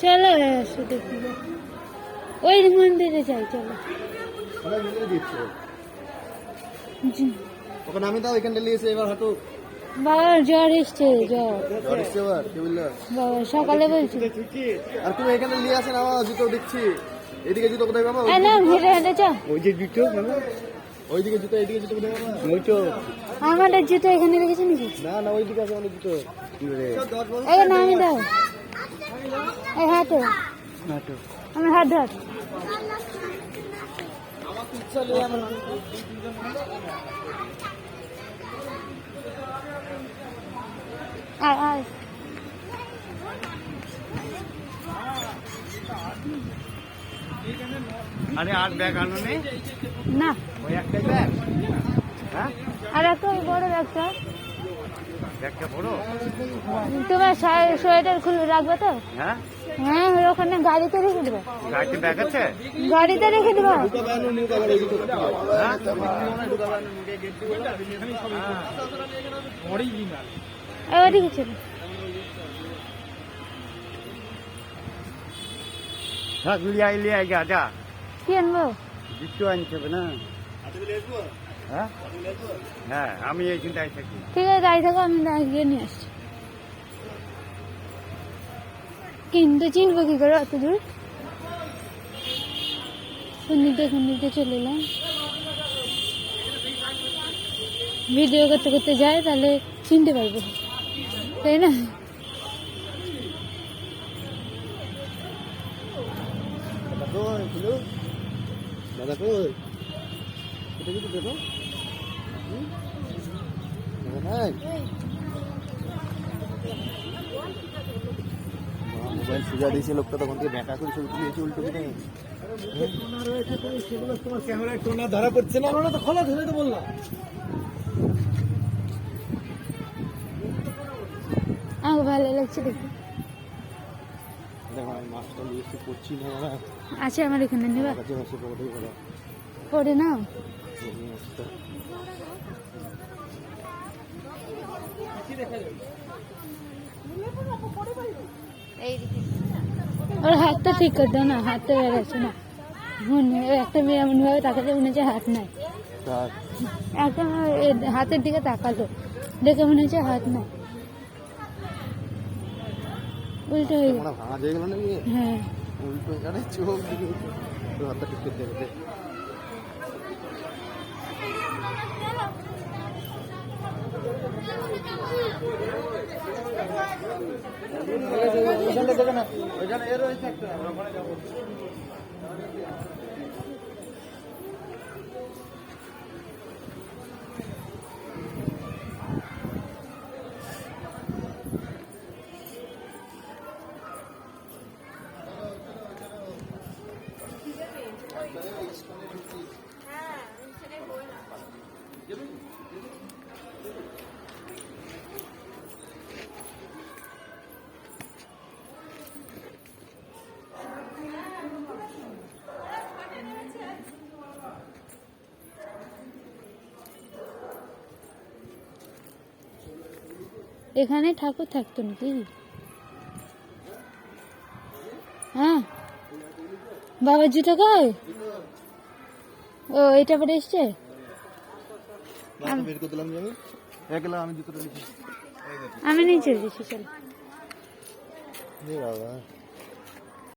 চলো ওই মন্দিরে যাই। চলো ওখানে আমি তাও এখানটা নিয়েছি এবার হাঁটু। বাবার জ্বর এসছে, জ্বর এসছে এবার কি বললো বাবা সকালে বলছি। আর তুমি এখানে নিয়ে আসেন আমার জুতো দেখছি। এদিকে জুতো কোথায় বাবা? না হেঁটে হেঁটে চা। ওই যে জুতো ওইদিকে জুতো, এইদিকে জুতো কোথায় বাবা? ওই তো আমাদের জুতো এখানে রেখেছি নাকি? না না ওইদিকে আছে আমাদের জুতো। এই না আমি দাও, এই হাঁটো হাঁটু আমার হাত ধর। আয় আয় আরে আর ব্যাগ আনো নেই না, ওই একটাই ব্যাগ। হ্যাঁ আর একটা ওই বড় ব্যাগটা। ব্যাগটা বড়? তোমার সোয়েটার খুলে রাখবে তো? হ্যাঁ হ্যাঁ ওখানে গাড়িতে রেখে দেবো। গাড়িতে ব্যাগ আছে? গাড়িতে রেখে দেবো। এবার রেখেছি। হ্যাঁ লিয়ে আয় যা। কি আনবো? জুতো আনতে হবে না? হ্যাঁ হ্যাঁ আমি এইখানটায় থাকি। ঠিক আছে গাড়ি থাকো, আমি গিয়ে নিয়ে আসছি। কিন্তু চিনবো কি করে অত দূর? খুন্দিতে চলে এলাম। ভিডিও করতে করতে যাই তাহলে চিনতে পারবো, তাই না? দাদা কই? এটা কি দেবো? মোবাইল সুজা দিয়েছে লোকটা, তখন থেকে ব্যাটা করে ছবি তুলেছে উল্টো দিকে। তোমার ক্যামেরায় টোনা ধরা পড়ছে না? ওরা তো খোলা ধরে তো বললাম। আমাকে ভালো লাগছে দেখি। দেখো আমি মাছটা নিয়ে এসে করছি না। আছে আমার এখানে, নেবা? কাছে মাসে পড়ে গেল। পড়ে নাও। ওর হাতটা ঠিক করে দাও না, হাতটা বেড়েছে না। একটা মেয়ে এমন ভাবে তাকালে মনে হচ্ছে হাত নাই। একটা হাতের দিকে তাকালো, দেখে মনে হচ্ছে হাত নাই। উল্টো হয়ে গেল। ভাঙা হয়ে গেল নাকি? হ্যাঁ উল্টো এখানে চোখ দিকে হাতটা ঠিক করে দেবে। ওইখানে এর রয়েছে একটা, ওখানে যাবো। এখানে ঠাকুর থাকতো নাকি? হ্যাঁ বাবার জুতো কই? ও এটা পরে এসছে। আমি জুতোটা আমি নিচে দিচ্ছি, চল। বাবা